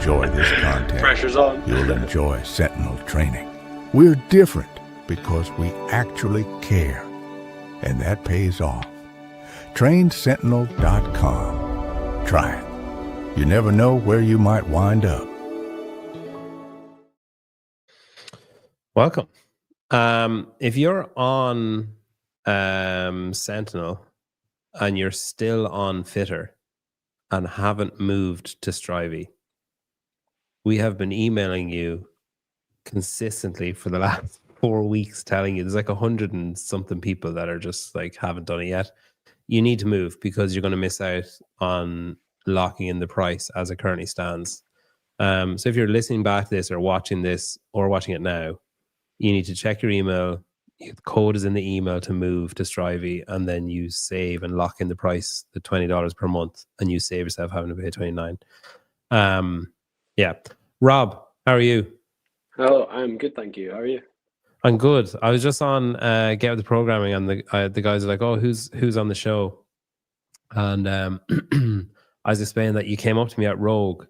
enjoy this content, Pressure's on. you'll enjoy Sentinel training. We're different because we actually care, and that pays off. TrainSentinel.com. Try it. You never know where you might wind up. Welcome. If you're on Sentinel and you're still on Fitter and haven't moved to Strivey, we have been emailing you consistently for the last 4 weeks telling you there's like 100 and something people that are just like haven't done it yet. You need to move because you're going to miss out on locking in the price as it currently stands. So if you're listening back to this or watching it now, you need to check your email. The code is in the email to move to Strivey, and then you save and lock in the price, the $20 per month, and you save yourself having to pay $29. Yeah. Rob, how are you? Hello, I'm good, thank you. How are you? I'm good. I was just on Get With The Programming, and the guys are like, "Oh, who's on the show?" And I was explaining that you came up to me at Rogue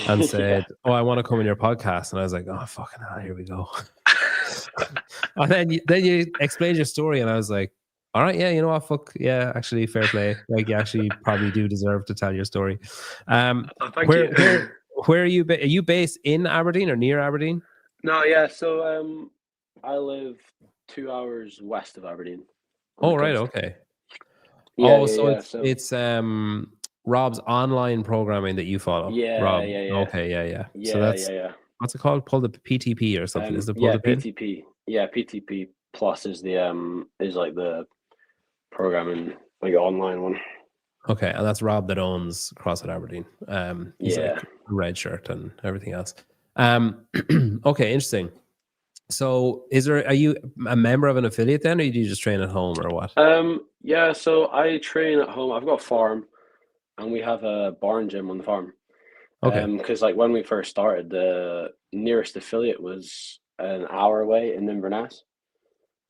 and said, "Oh, I want to come on your podcast," and I was like, "Oh, fucking hell, here we go." And then you explained your story, and I was like, "All right, yeah, you know what? Fuck, yeah, actually, fair play. Like, you actually probably do deserve to tell your story." Thank you. Where are you? Are you based in Aberdeen or near Aberdeen? No, yeah. So I live 2 hours west of Aberdeen. Oh, right, okay. Yeah, it's Rob's online programming that you follow. Yeah, Rob. yeah. Okay, yeah. Yeah, So that's what's it called? Pull the PTP or something? Is it pull the pin? PTP. Yeah, PTP Plus is the is like the programming, like online one. Okay, and that's Rob that owns CrossFit Aberdeen. He's like red shirt and everything else. Okay, interesting. So are you a member of an affiliate then, or do you just train at home or what? Yeah, so I train at home. I've got a farm and we have a barn gym on the farm. Okay. Because like when we first started, the nearest affiliate was an hour away in Inverness.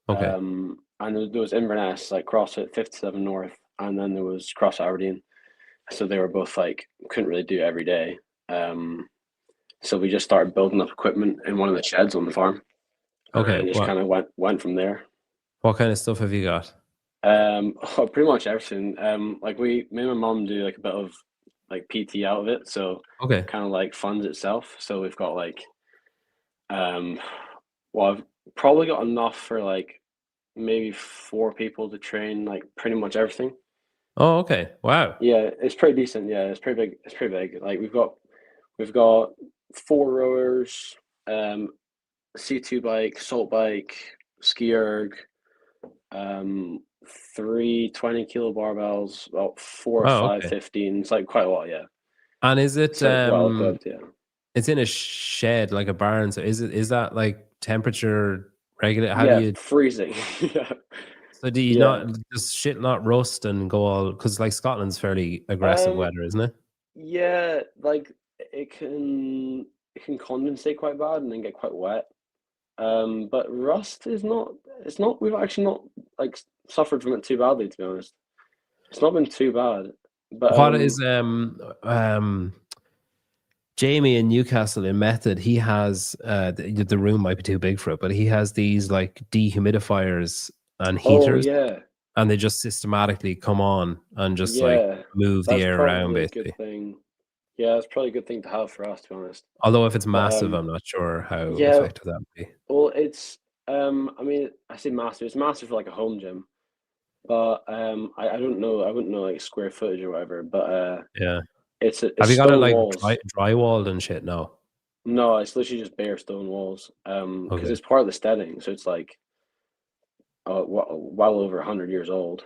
Okay. And there was Inverness, like CrossFit 57 North, and then there was CrossFit Aberdeen. So they were both like, couldn't really do it every day. So we just started building up equipment in one of the sheds on the farm. Okay. And just kind of went from there. What kind of stuff have you got? Pretty much everything. Like me and my mom do like a bit of like PT out of it, so okay, kind of like funds itself. So we've got like, well, I've probably got enough for like maybe 4 people to train like pretty much everything. Oh, okay. Wow. Yeah, it's pretty decent. Yeah, it's pretty big. It's pretty big. Like we've got 4 rowers, C2 bike, salt bike, ski erg, 3 20-kilo barbells, about 4 or 5 15. It's like quite a lot, yeah. And is it well equipped, yeah. It's in a shed, like a barn. So is that like temperature regulated? How do you freezing? Yeah. So do you not just shit not rust and go all, because like Scotland's fairly aggressive weather, isn't it? Yeah, like it can condensate quite bad and then get quite wet. But rust is not. It's not. We've actually not like suffered from it too badly, to be honest. It's not been too bad. But what is Jamie in Newcastle in Method? He has the room might be too big for it, but he has these like dehumidifiers and heaters. Oh, yeah. And they just systematically come on and just like move the air around, basically. Good thing. Yeah, it's probably a good thing to have for us, to be honest. Although if it's massive, I'm not sure how effective that would be. Well, it's I mean, I say massive. It's massive for like a home gym, but I don't know. I wouldn't know like square footage or whatever. But yeah, it's have you got it like walls. Drywalled and shit? No, it's literally just bare stone walls. Because it's part of the steading, so it's like well over 100 years old.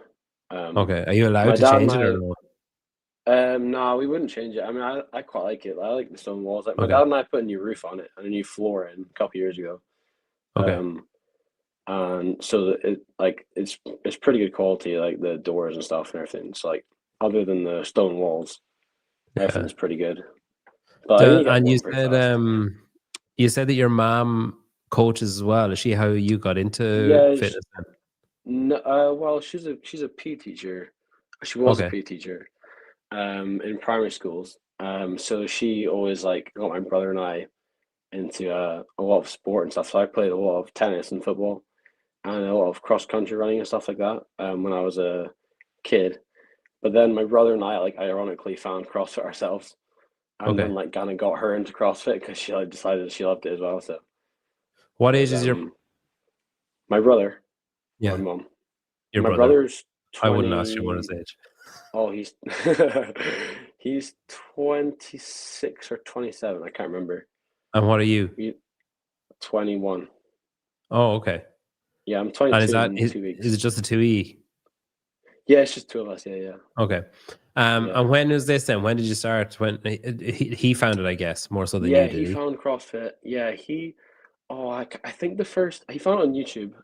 Okay, are you allowed to change it or no? No, we wouldn't change it. I mean, I quite like it. I like the stone walls. Like my dad and I put a new roof on it and a new floor in a couple years ago. And so it's pretty good quality, like the doors and stuff and everything. It's like, other than the stone walls, everything's pretty good. But and you said that your mom coaches as well. Is she how you got into fitness? No, well, she's a PE teacher. She was a PE teacher. In primary schools, So she always like got my brother and I into a lot of sport and stuff. So I played a lot of tennis and football and a lot of cross country running and stuff like that when I was a kid. But then my brother and I like ironically found CrossFit ourselves, and Okay. then like kind of got her into CrossFit because she like decided she loved it as well. So What it age was is your my brother, yeah my mom. your My brother? brother's I wouldn't ask your brother's 20. age. Oh, he's he's 26 or 27. I can't remember. And what are you? 21. Oh, okay. Yeah, I'm And 22 in 2 weeks. is it just a 2E? Yeah, it's just two of us. Yeah, yeah, Okay. yeah. And when was this then? When did you start? When he found it, I guess, more so than Yeah, you he did he? found CrossFit. Yeah, I think the first he found it on YouTube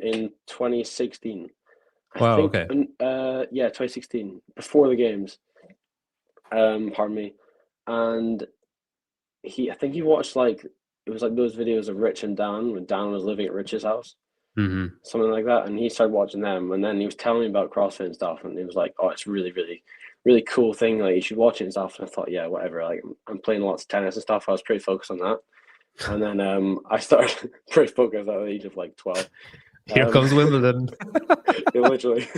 in 2016. I Wow, think okay. yeah, 2016 before the games. Pardon me. And I think he watched like it was like those videos of Rich and Dan when Dan was living at Rich's house, Mm-hmm. something like that. And he started watching them, and then he was telling me about CrossFit and stuff, and he was like, "Oh, it's really, really, really cool thing. Like you should watch it and stuff." And I thought, yeah, whatever. Like I'm playing lots of tennis and stuff. I was pretty focused on that. And then I started pretty focused at the age of like 12. Here comes Wimbledon. Yeah, literally.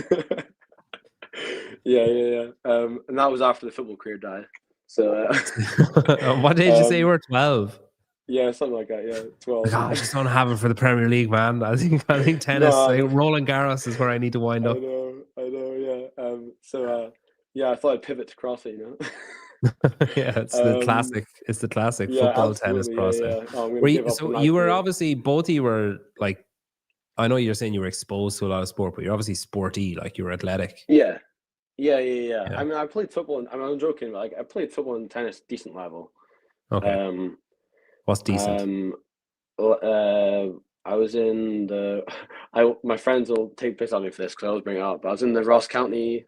Yeah. And that was after the football career died. So What age did you say you were? 12. yeah, something like that. Yeah, 12. God, I just don't have it for the Premier League, man. I think tennis, No, like Roland Garros is where I need to wind up. I know, yeah. Yeah, I thought I'd pivot to CrossFit, Yeah, it's the Um, classic. It's the classic yeah, football, tennis, absolutely, CrossFit. yeah. Oh, I'm gonna give up on So that you were career. obviously both of you were like, I know you're saying you were exposed to a lot of sport, but you're obviously sporty, like you were athletic. Yeah. Yeah. I mean, I played football. I'm joking, but like I played football and tennis decent level. Okay. Um, What's decent? I was in the. My friends will take piss on me for this because I always bring it up. But I was in the Ross County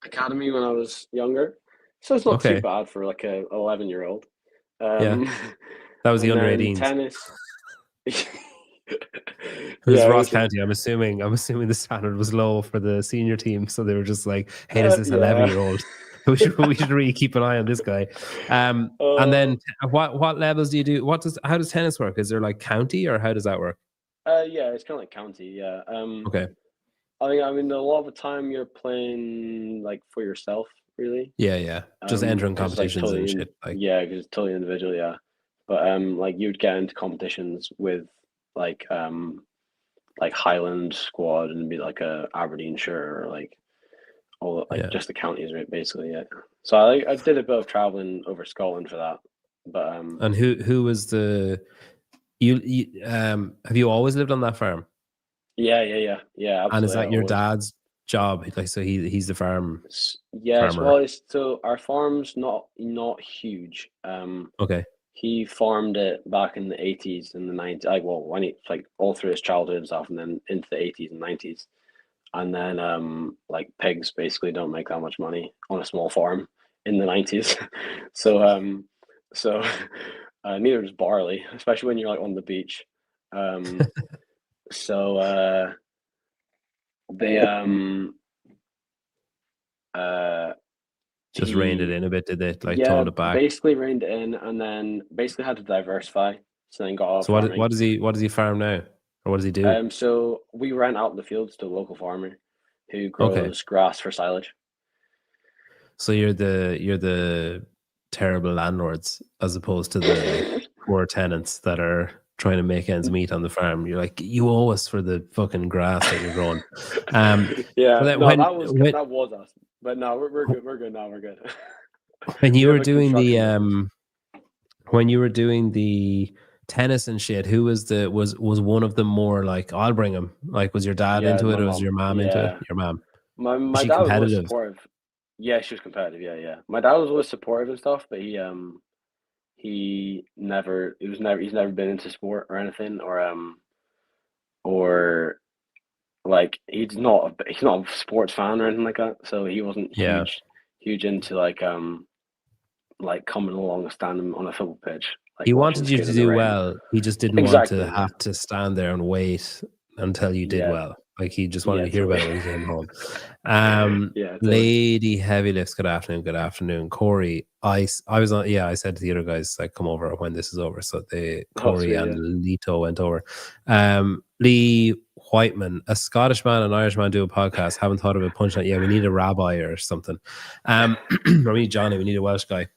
Academy when I was younger, so it's not too Okay. bad for like a 11-year-old. Yeah. That was the And under then 18s. tennis. It was Yeah, Ross literally. County. I'm assuming the standard was low for the senior team, so they were just like, "Hey, there's this 11-year-old. We should really keep an eye on this guy." And then what levels do you do? How does tennis work? Is there like county or how does that work? Yeah, it's kind of like county. Yeah. Okay. I mean, a lot of the time you're playing like for yourself, really. Yeah. Just entering 'Cause it's like competitions and totally, shit. Like, yeah, because it's totally individual. Yeah, but like you'd get into competitions with like Highland squad and be like a Aberdeenshire or like all like yeah. just the counties, right, basically. Yeah. So I did a bit of traveling over Scotland for that, but And who was the you have you always lived on that farm? yeah, And is absolutely. I that your always dad's job? Like, so he's the Yes, farmer. well, so our farm's not huge. Okay. He farmed it back in the 80s and the 90s. Like, well, when he like all through his childhood and stuff, and then into the 80s and 90s. And then like pigs basically don't make that much money on a small farm in the 90s. So so neither does barley, especially when you're like on the beach. So they uh Just reined it he in a bit, did they? Like Yeah, toned it back. basically reined it in and then basically had to diversify. So then got off So farming. what does he farm now? Or what does he do? So we rent out the fields to a local farmer who Okay. grows grass for silage. So you're the terrible landlords as opposed to the like poor tenants that are trying to make ends meet on the farm. You're like, you owe us for the fucking grass that you're growing. Yeah, So that no, that was us. But no, we're good. We're good now. We're good. when you We were have a doing the construction business. when you were doing the tennis and shit, who was one of them more like, I'll bring him? Like, was your dad Yeah, into my it or was mom. your mom into it? Yeah, Your mom. Was my she dad was always competitive? supportive. Yeah, she was competitive. Yeah. My dad was always supportive and stuff, but he's never been into sport or anything or like he's not a sports fan or anything like that. So he wasn't Yeah. huge into like coming along and standing on a football pitch, like He watching wanted his you kid to in the do rain. well. He just didn't want to Exactly. have to stand there and wait until you did Yeah. well. Like he just wanted to hear about it when he came home. Yeah, totally. Lady Heavy Lifts, good afternoon. Good afternoon. Corey, I was on, I said to the other guys, like, come over when this is over. So Corey sweet, and Lito went over. Lee Whiteman, a Scottish man and Irish man do a podcast. Haven't thought of a punchline. Yeah, we need a rabbi or something. Or we need Johnny, we need a Welsh guy.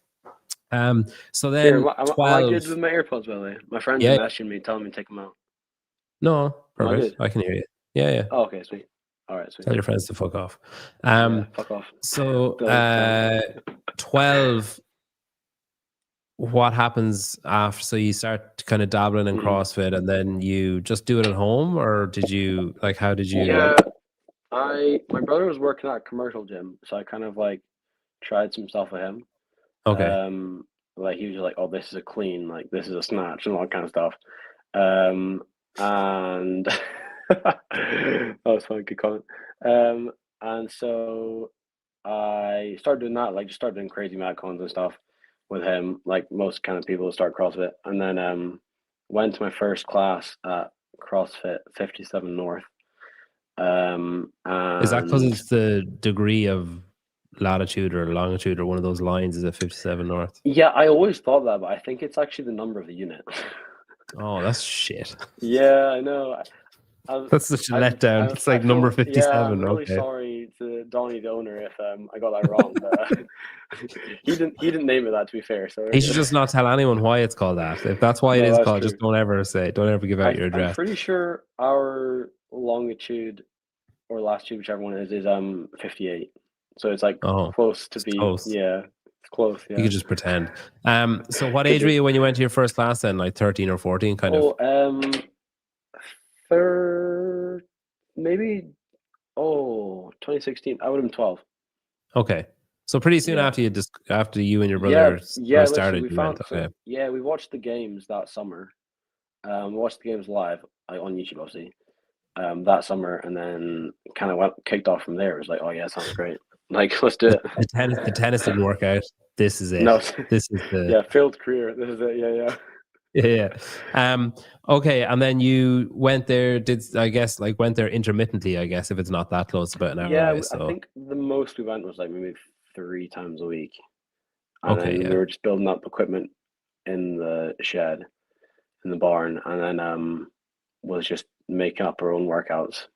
So then Here, am I good with my AirPods, by the way? My friends are messaging me, telling me to take them out. No, perfect. I can hear you. Yeah. Oh, okay, sweet. All right, sweet. Tell your friends to fuck off. Fuck off. So 12. What happens after? So you start kind of dabbling in CrossFit, and then you just do it at home, or did you like? How did you? Yeah, my brother was working at a commercial gym, so I kind of like tried some stuff with him. Okay. Like he was like, "Oh, this is a clean, like this is a snatch, and all that kind of stuff." And that was fun, good comment. And so I started doing that, like just started doing crazy metcons and stuff with him, like most kind of people that start CrossFit. And then went to my first class at CrossFit 57 North. And Is that because it's the degree of latitude or longitude or one of those lines is at 57 North? Yeah, I always thought that, but I think it's actually the number of the unit. Oh, that's shit. Yeah, I know. That's such a letdown. It's like number 57. Yeah, I'm really sorry to Donnie, the owner, if I got that wrong. But he didn't name it that, to be fair. So he should just not tell anyone why it's called that. If that's why it is called, just don't ever give out your address. I'm pretty sure our longitude or latitude, whichever one it is 58. So it's like close to be. Close. Yeah, it's close. Yeah. You could just pretend. So what age were you when you went to your first class then? Like 13 or 14, kind of? Maybe 2016. I would have been 12. Okay, so pretty soon after you and your brother started. We watched the games that summer. We watched the games live on YouTube, obviously. That summer, and then kind of kicked off from there. It was like, oh yeah, sounds great. Like, let's do it. The tennis didn't work out. This is it. No, this is the failed career. This is it. Yeah. Okay, and then you went there. Went there intermittently? I guess if it's not that close, about an hour away. So I think the most we went was like maybe 3 times a week. And we were just building up equipment in the shed, in the barn, and then was just making up our own workouts.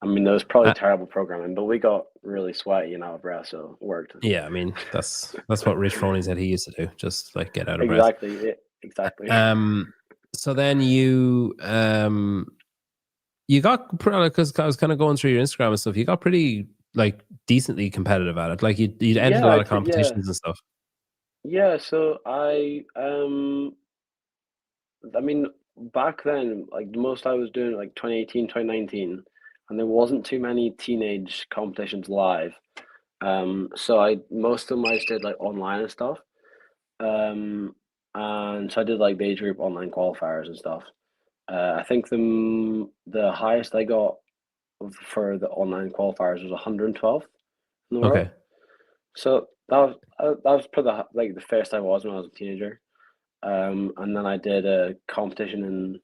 I mean, there was probably terrible programming, but we got really sweaty and out of breath, so it worked. Yeah, I mean that's what Rich Froning said he used to do, just like get out of breath. Exactly. So then you got, because I was kind of going through your Instagram and stuff, you got pretty like decently competitive at it. Like you entered a lot of competitions and stuff. Yeah, so I mean, back then, like the most I was doing like 2018, 2019, and there wasn't too many teenage competitions live. So most of them I just did like online and stuff. And so I did like the age group online qualifiers and stuff. I think the highest I got for the online qualifiers was 112 in the world. Okay. So that was probably the first I was when I was a teenager. And then I did a competition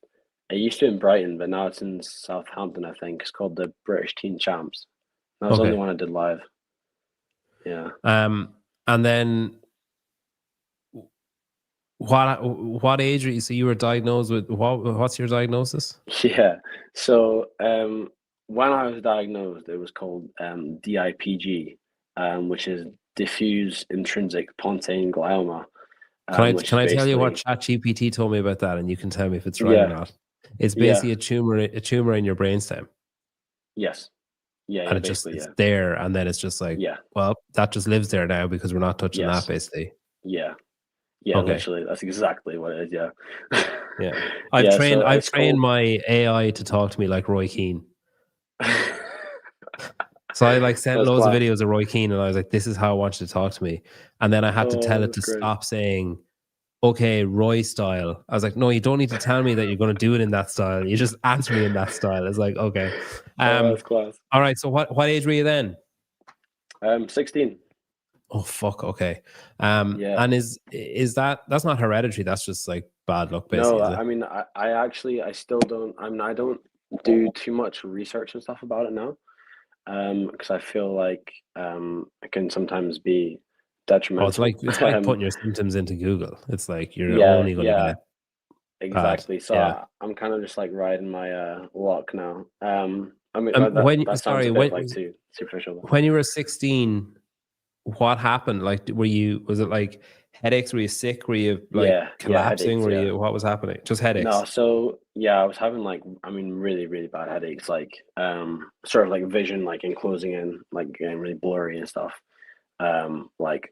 it used to be in Brighton, but now it's in Southampton, I think. It's called the British Teen Champs. That was the only one I did live. Yeah. And then what age were you? So you were diagnosed with what's your diagnosis? Yeah. So when I was diagnosed, it was called DIPG, which is diffuse intrinsic pontine glioma. Can I tell you what ChatGPT told me about that, and you can tell me if it's right or not? It's basically a tumor in your brainstem. Yes. Yeah. And it's there, and then it's just like, well, that just lives there now because we're not touching that, basically. Yeah. Yeah, okay. Literally, that's exactly what it is. Yeah. Yeah. I've trained my AI to talk to me like Roy Keane. So I sent loads of videos of Roy Keane, and I was like, this is how I want you to talk to me. And then I had to tell it to stop saying, okay, Roy style. I was like, no, you don't need to tell me that you're going to do it in that style. You just answer me in that style. It's like, okay. That's class. All right. So what age were you then? 16. Oh, fuck. Okay. And is that's not hereditary. That's just like bad luck, basically. No, I mean, I still don't, I don't do too much research and stuff about it now, because I feel like it can sometimes be Oh, it's detrimental. like putting your symptoms into Google. It's like you're Yeah, only gonna yeah, get bad. exactly. So Yeah. I'm kind of just like riding my luck now. I mean When that sounds sorry, a bit like too superficial. when you were 16, what happened? Like, was it like headaches? Were you sick? Were you like Yeah, yeah, collapsing? headaches. Yeah. What was happening? Just No, headaches. so yeah, I was having like, I mean, really, really bad headaches, like sort of like vision like enclosing in, like getting really blurry and stuff. Like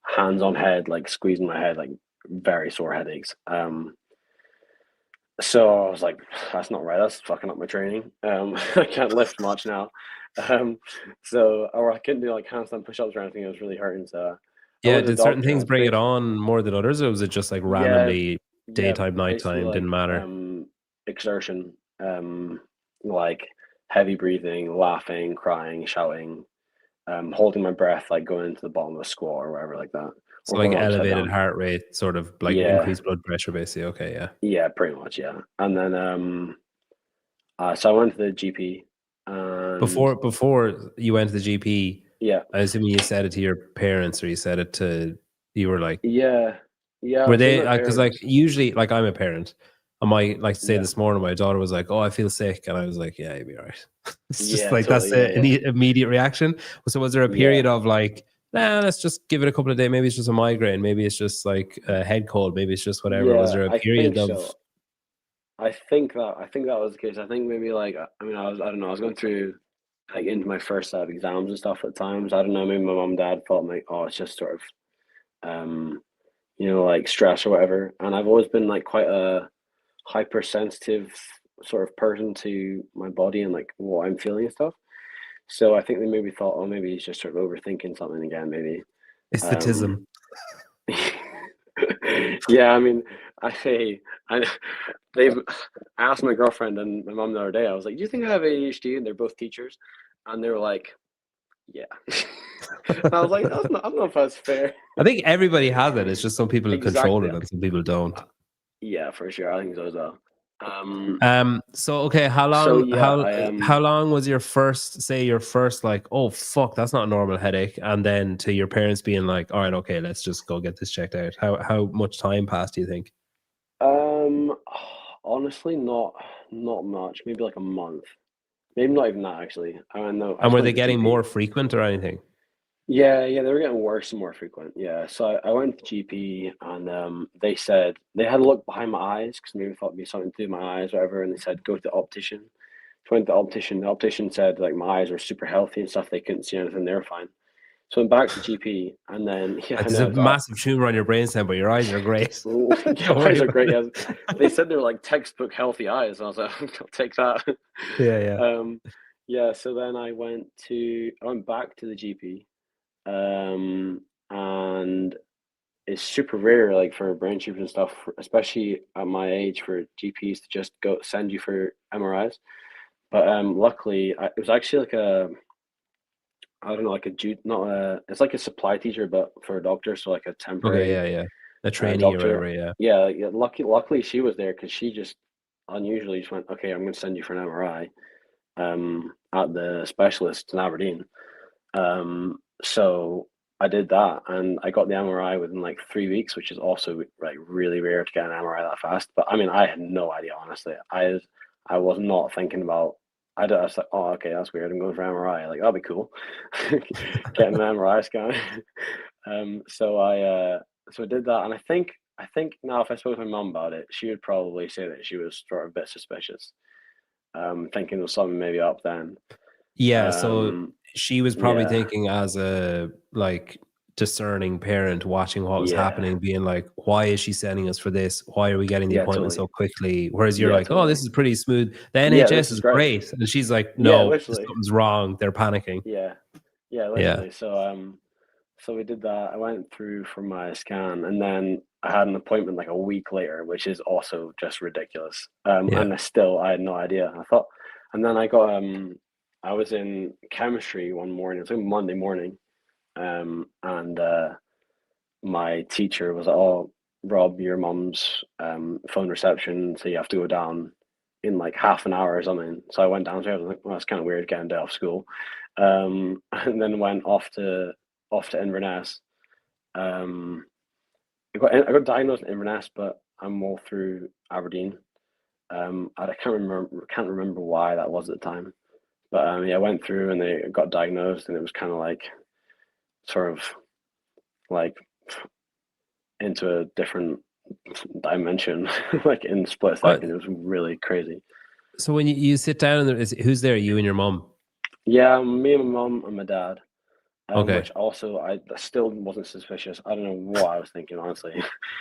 hands on head, like squeezing my head, like very sore headaches. So I was like, that's not right, that's fucking up my training. I can't lift much now. Um, or I couldn't do like handstand push-ups or anything, it was really hurting. So I Yeah, went to the did certain doctor things and bring it basically, on more than others, or was it just like yeah, randomly yeah, daytime, basically nighttime, like didn't matter? exertion, like heavy breathing, laughing, crying, shouting, holding my breath, like going into the bottom of a squat or whatever like that, So or like going upside elevated down. heart rate, sort of like Yeah, increased blood pressure, basically. Okay, yeah. yeah, pretty much, yeah. And then so I went to the GP, and Before you went to the GP, yeah, I assume you said it to your parents, or you said it to you were like, yeah, yeah. I were see they? my Because like parents. usually, like I'm a parent. I might like to say Yeah, this morning, my daughter was like, "Oh, I feel sick," and I was like, "Yeah, you'll be all right." It's just yeah, like that's totally. Yeah, the yeah, immediate reaction. So was there a yeah. period of like, nah, let's just give it a couple of days. Maybe it's just a migraine. Maybe it's just like a head cold. Maybe it's just whatever. Was Yeah, there a I period think of so. I think that was the case. I think maybe like I mean I don't know, I was going through like into my first set of exams and stuff at times. I don't know, maybe my mum and dad thought like, oh, it's just sort of um, like stress or whatever. And I've always been like quite a hypersensitive sort of person to my body and like what I'm feeling and stuff. So I think they maybe thought, oh, maybe he's just sort of overthinking something again, maybe. Um, aestheticism? yeah, I mean, I they've I asked my girlfriend and my mom the other day. I was like, "Do you think I have ADHD?" And they're both teachers, and they were like, "Yeah." And I was like, "That's not. I don't know if that's fair." I think everybody has it. It's just some people control Exactly. it and some people don't. Yeah, for sure. I think so as well. So okay, So yeah, I how long was your first, say your first like, oh fuck, that's not a normal headache, and then to your parents being like, all right, okay, let's just go get this checked out. How much time passed, do you think? um honestly not much. Maybe like a month. Maybe not even that actually. I don't know. I And just were went they to the getting GP. more frequent or anything? Yeah, yeah, they were getting worse and more frequent. Yeah, so I went to the GP and they said they had a look behind my eyes because maybe thought it'd be something to do with my eyes or whatever, and they said go to the optician. So I went to the optician. The optician said like my eyes were super healthy and stuff. They couldn't see anything. They were fine. So I went back to the GP and then yeah, Like I there's a know. So massive tumor on your brainstem, but your eyes are great. your Don't worry eyes are about great. it. Yes, they said they were like textbook healthy eyes. And I was like, I'll take that. Yeah, yeah. um, yeah. So then I went back to the GP. And it's super rare, like for brain tumors and stuff, especially at my age, for GPs to just go send you for MRIs. But luckily, it was actually like I don't know, like a not a, it's like a supply teacher, but for a doctor, so like a Okay, temporary yeah, yeah. A trainee or doctor. whatever, yeah. Yeah, yeah. Luckily, she was there because she just unusually just went, okay, I'm going to send you for an MRI at the specialist in Aberdeen. So I did that and I got the MRI within like 3 weeks, which is also like really rare to get an MRI that fast. But I mean, I had no idea, honestly. I was not thinking about. I was like, oh, okay, that's weird. I'm going for MRI. Like that'll be cool. Getting an MRI scan. So I did that, and I think now if I spoke to my mum about it, she would probably say that she was sort of a bit suspicious. Thinking there was something maybe up then. Yeah, so Um, she was probably yeah, thinking as a like discerning parent watching what was yeah. happening, being like, why is she sending us for this? Why are we getting the Yeah, appointment totally. so quickly? Whereas you're Yeah, like, oh, this totally. is pretty smooth. The Yeah, this NHS is is great. great. And she's like, Yeah, no, literally. something's wrong. They're panicking. Yeah. Yeah, Yeah. literally. So we did that. I went through for my scan and then I had an appointment like a week later, which is also just ridiculous. Yeah. I had no idea. I thought and then I was in chemistry one morning, it was like Monday morning, and my teacher was like, oh, Rob, your mum's phone reception, so you have to go down in like half an hour or something. So I went downstairs. I was like, well, that's kind of weird getting a day off school. And then went off to Inverness. I got diagnosed in Inverness, but I'm all through Aberdeen. I can't remember why that was at the time. But yeah, I went through and they got diagnosed, and it was kind of like sort of like into a different dimension, like in a split second. It was really crazy. So when you sit down and who's there? You and your mom? Yeah, me and my mom and my dad. Okay. Which also I still wasn't suspicious. I don't know what I was thinking, honestly.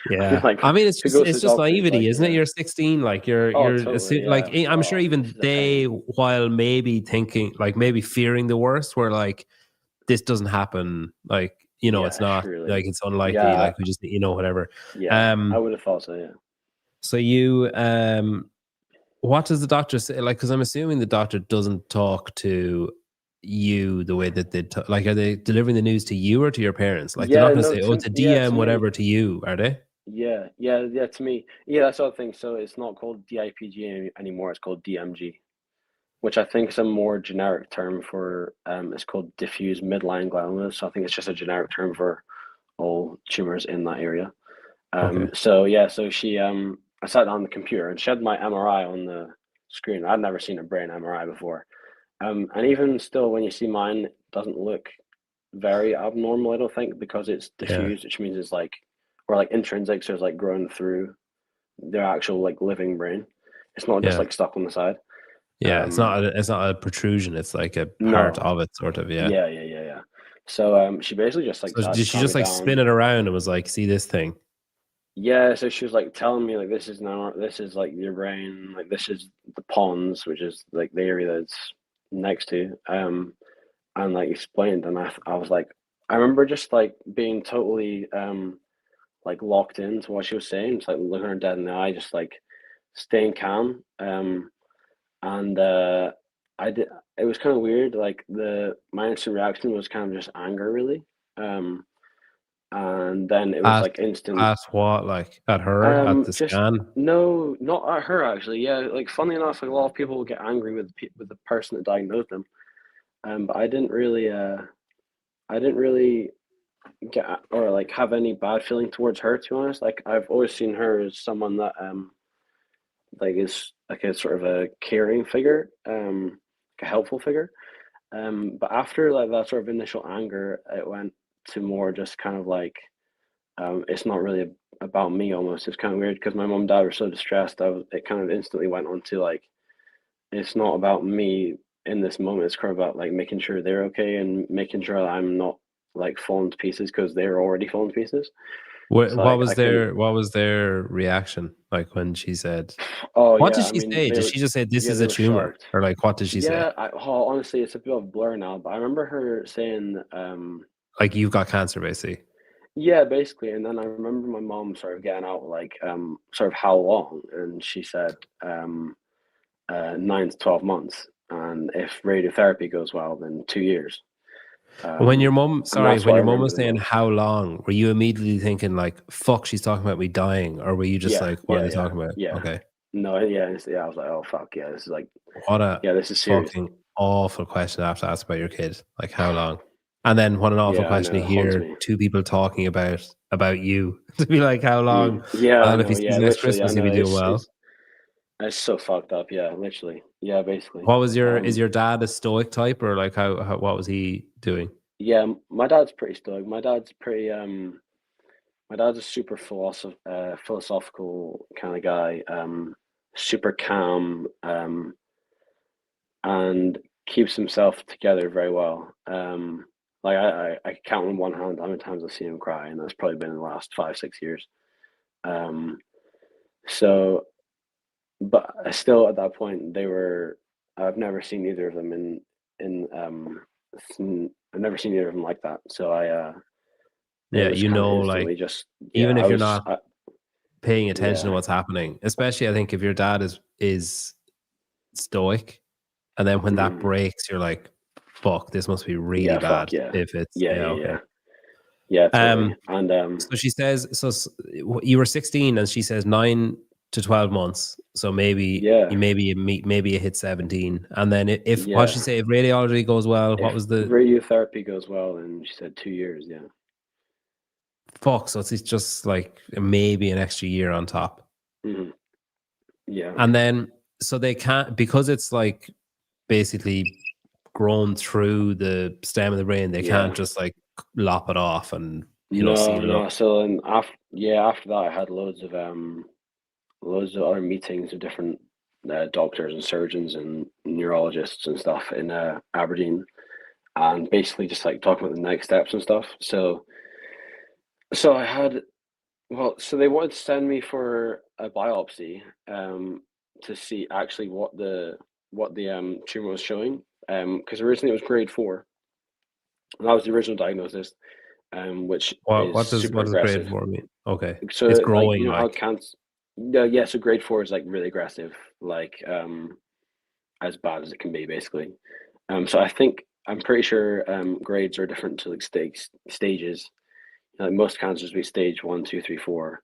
Yeah, Like, I mean, it's who goes to just the doctor, naivety, like, isn't it? yeah. You're 16, like you're Totally, like yeah. I'm sure Oh, even this is a they, pain. while maybe thinking, like maybe fearing the worst, were like, this doesn't happen, like, you know, Yeah, it's not surely. like, it's unlikely, Yeah, like we just, you know, whatever. yeah. I would have thought so, yeah. So you what does the doctor say? Like, because I'm assuming the doctor doesn't talk to you the way that they like, are they delivering the news to you or to your parents? Like, they're not Yeah, going to no, say, oh, it's a to DM me. whatever to you, are they? Yeah, to me. Yeah, that's the other thing. So it's not called DIPG anymore. It's called DMG, which I think is a more generic term for it's called diffuse midline glioma. So I think it's just a generic term for all tumors in that area. Okay. So yeah, so she I sat down on the computer and she had my MRI on the screen. I'd never seen a brain MRI before. And even still, when you see mine, it doesn't look very abnormal, I don't think, because it's Yeah. diffused, which means it's like, or like intrinsic, so it's like grown through their actual like living brain. It's not just Yeah. like stuck on the side. Yeah, it's not a protrusion. It's like a part No. of it, sort of. Yeah. Yeah. So she basically just like So did she sat just me like down. spin it around and was like, "See this thing?" Yeah, so she was like telling me like this is like your brain, like this is the pons, which is like the area that's next to, and like explained, and I was like, I remember just like being totally like locked into what she was saying, just like looking her dead in the eye, just like staying calm, and I did. It was kind of weird. Like my instant reaction was kind of just anger, really, and then it was At like instant. at what? Like at her at the Just scan? no, not at her actually. Yeah, like funny enough, like a lot of people get angry with the person that diagnosed them. But I didn't really get or like have any bad feeling towards her. To be honest, like I've always seen her as someone that like is like a sort of a caring figure, like a helpful figure. But after like that sort of initial anger, it went to more just kind of like it's not really about me almost. It's kind of weird because my mom and dad were so distressed. It kind of instantly went on to like, it's not about me in this moment. It's kind of about like making sure they're okay and making sure that I'm not like falling to pieces because they're already falling to pieces. What, So like I couldn't. what was their reaction like when she said? Oh What yeah, did I she mean say? Did she just say this yeah, is they a were tumor, shocked. or like what did she say? Yeah, honestly, it's a bit of a blur now, but I remember her saying, Like, you've got cancer, basically. yeah, basically. And then I remember my mom sort of getting out like, sort of how long, and she said, 9 to 12 months, and if radiotherapy goes well, then 2 years. When your mum, And sorry, that's when what I your mum remember was the saying most. how long, were you immediately thinking like, "Fuck, she's talking about me dying," or were you just like, "What are they talking about?" Yeah. Okay. No, yeah. I was like, oh fuck, yeah, this is like, What a yeah, this is serious. fucking awful question to have to ask about your kid. Like, how long? And then what an awful Yeah, I question know, to it haunts hear me. two people talking about you to be like, how long? Yeah, And I then if he know. sees Yeah, you next literally, I Christmas, he'll know. be doing well. It's so fucked up. Yeah, literally. Yeah, basically. What was is your dad a stoic type, or like how what was he doing? Yeah, my dad's pretty stoic. My dad's a super philosophical kind of guy. Super calm. And keeps himself together very well. Like I count on one hand how many times I've seen him cry, and that's probably been in the last 5 6 years. Um, so, but still at that point, I've never seen either of them in I've never seen either of them like that. So it Yeah, was you kind of know, like, instantly just yeah. even if you're not paying attention to Yeah, what's happening, especially I think if your dad is stoic, and then when that mm, breaks, you're like, fuck, this must be really yeah. bad Fuck yeah, if it's, yeah, yeah, yeah, okay. yeah, yeah. Totally. Um, And so she says, so you were 16 and she says 9 to 12 months. So maybe Yeah. you hit 17. And then if Yeah. what she say, if radiology goes well, what If was the radiotherapy goes well, and she said 2 years, yeah. fuck? So it's just like maybe an extra year on top. Hmm. Yeah. And then so they can't, because it's like basically grown through the stem of the brain, they can't Yeah. just like lop it off and seal it No. up. So and after that, I had loads of other meetings with different doctors and surgeons and neurologists and stuff in Aberdeen, and basically just like talking about the next steps and stuff. So I had so they wanted to send me for a biopsy to see actually what the tumor was showing, because originally it was grade 4, and that was the original diagnosis, which is What does super grade aggressive. 4 mean? Okay. So It's like, you growing know how like cancer, yeah, so grade 4 is like really aggressive, like as bad as it can be, basically. So I'm pretty sure grades are different to like stages. Like most cancers be stage 1, 2, 3, 4,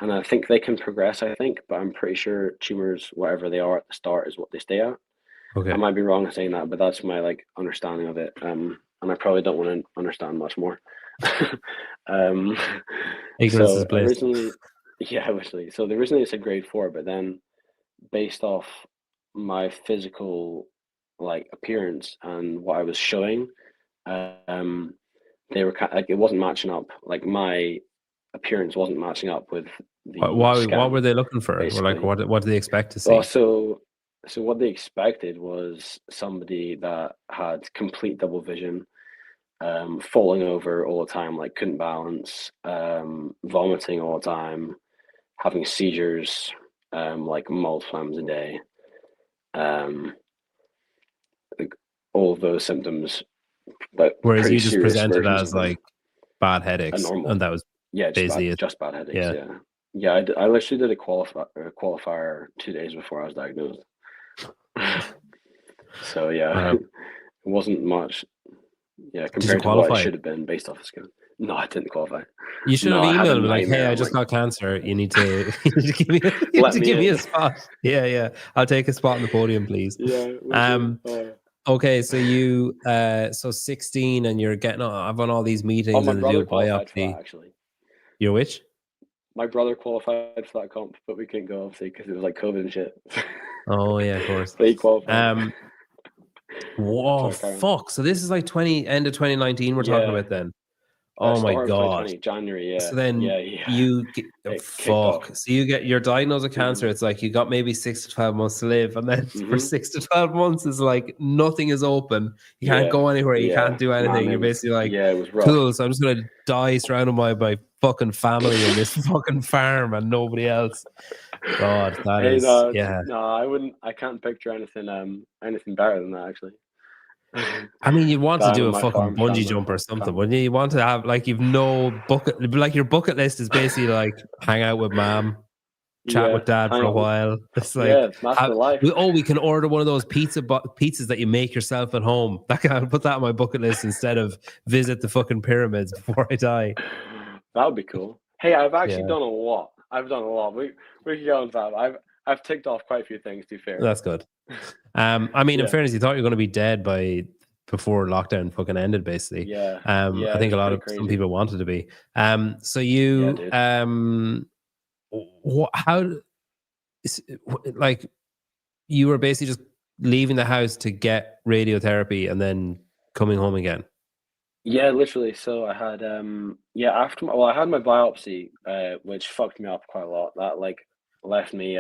and I think they can progress. I think, but I'm pretty sure tumors, whatever they are at the start, is what they stay at. I okay. might be wrong in saying that, but that's my like understanding of it. And I probably don't want to understand much more. um, Ignorance is so bliss. originally, yeah, originally, so originally it said grade 4, but then based off my physical like appearance and what I was showing, um, they were like it wasn't matching up. Like my appearance wasn't matching up with the What were scan, they looking for? Or like basically. what do they expect to Well, see? so what they expected was somebody that had complete double vision, falling over all the time, like couldn't balance, vomiting all the time, having seizures, like multiple times a day, um, like all of those symptoms, but Whereas pretty you just serious presented versions as of them. like bad A headaches, normal, and that was yeah, basically it. just bad headaches. Yeah. Yeah, yeah. I literally did a qualifier 2 days before I was diagnosed. So yeah, Wow. it wasn't much. Yeah, Did you compared to what it qualify? should have been based off the scan. No, I didn't qualify. You should No, have I had a emailed me like, "Hey, nightmare. I I'm just like, got cancer. You need to, you need to give me, you need let to me give me a in. spot." Yeah, yeah. I'll take a spot on the podium, please. Yeah, literally. Um. Okay, so you, so 16, and you're getting I've on all these Oh, meetings, my and they do brother a qualified for that biopsy. actually. You're which? My brother qualified for that comp, but we couldn't go obviously because it was like COVID and shit. Oh yeah, of course. But he qualified. Whoa, Sorry, Karen. fuck. So this is like end of 2019 we're talking Yeah, about then. Oh my start of god. 2020, January. Yeah, So then yeah. It kicked off. fuck. So you're diagnosed with cancer. Hmm. It's like you got maybe 6 to 12 months to live, and then for Hmm. 6 to 12 months is like nothing is open. You can't Yeah, go anywhere. You yeah. can't do Man, anything. it You're was basically like, it was rough. cool. So I'm just gonna die surrounded by my fucking family in this fucking farm and nobody else. God, that Hey, is no, yeah. no, I wouldn't. I can't picture anything better than that actually. I mean, you'd want to Dying do on a my fucking farm, bungee surrounded by jump or something, family. wouldn't you? You want to have like you've no bucket, like your bucket list is basically like hang out with mom, chat Yeah, with dad for hang a out with. while. It's like Yeah, that's the life. we can order one of those pizzas that you make yourself at home. That I'll put that on my bucket list instead of visit the fucking pyramids before I die. That would be cool. Hey, I've actually Yeah, done a lot. I've done a lot. We can go on that. I've ticked off quite a few things. To be fair. that's good. I mean, in Yeah, fairness, you thought you were going to be dead before lockdown fucking ended, basically. yeah, I yeah. think It's a lot pretty of some crazy. people wanted to be. So Yeah, you, dude. how, like, you were basically just leaving the house to get radiotherapy and then coming home again. Yeah, literally. So I had I had my biopsy, which fucked me up quite a lot. That like left me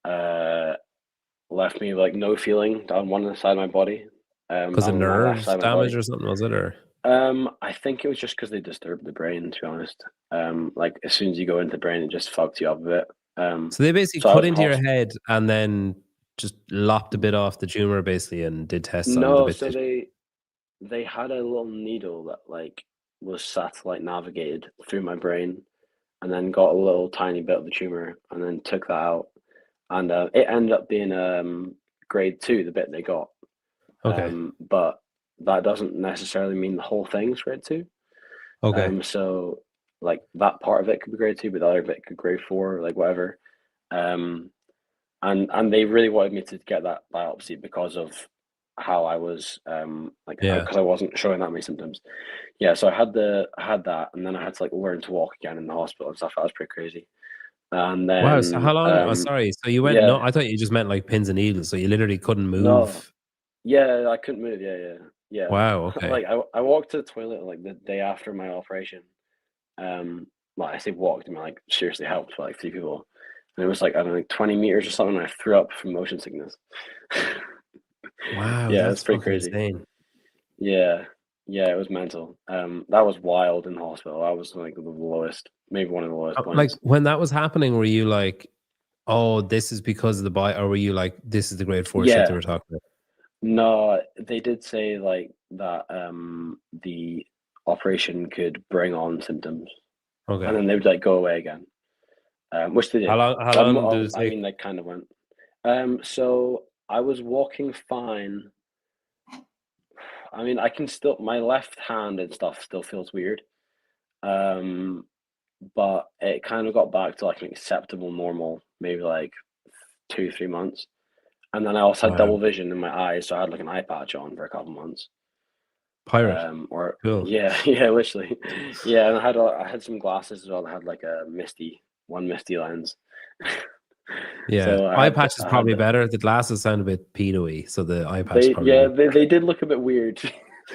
uh left me like no feeling down one side of my body, Because of on my left nerves side of my damage body. or something, was it? Or I think it was just because they disturbed the brain, to be honest. Like as soon as you go into the brain, it just fucks you up a bit. so they basically So I cut was in into your hospital. head and then just lopped a bit off the tumor basically and did tests on the No, bit. so they had a little needle that like was satellite navigated through my brain, and then got a little tiny bit of the tumor, and then took that out, and it ended up being grade 2, the bit they got. Okay. But that doesn't necessarily mean the whole thing's grade 2. Okay. So like that part of it could be grade 2, but the other bit could grade 4, like whatever. And they really wanted me to get that biopsy because of how I was like Yeah. because I wasn't showing that many symptoms. Yeah, so I had that, and then I had to like learn to walk again in the hospital and stuff. That was pretty crazy. And Wow. So then how long? Oh, sorry. So you went? No, yeah, I thought you just meant like pins and needles. So you literally couldn't no, move. yeah, I couldn't move. Yeah. Wow. Okay. Like I walked to the toilet like the day after my operation. Like I say walked, I mean like seriously helped for like 3 people. And it was like I don't know, like 20 meters or something. And I threw up from motion sickness. Wow. Yeah, That's it's pretty fucking crazy. insane. Yeah, yeah, it was mental. That was wild in the hospital. That was like the lowest, maybe one of the lowest Like points. when that was happening, were you like, "Oh, this is because of the bite," or were you like, "This is the grade 4 shit they Yeah, were talking about"? no, they did say like that the operation could bring on symptoms, and Okay. then they would like go away again, which they How did. long? How long did it I take? mean, they kind of went. So I was walking fine. I mean, I can still my left hand and stuff still feels weird. Um, but it kind of got back to like an acceptable normal, maybe like 2, 3 months. And then I also had Wow. double vision in my eyes, so I had like an eye patch on for a couple months. Pirate. Or Cool. yeah, yeah, literally, yeah. And I had some glasses as well. I had like a one misty lens. Yeah. So Eye patch is I had probably the, better. The glasses sound a bit pedo-y, so the eye patch they yeah probably they did look a bit weird.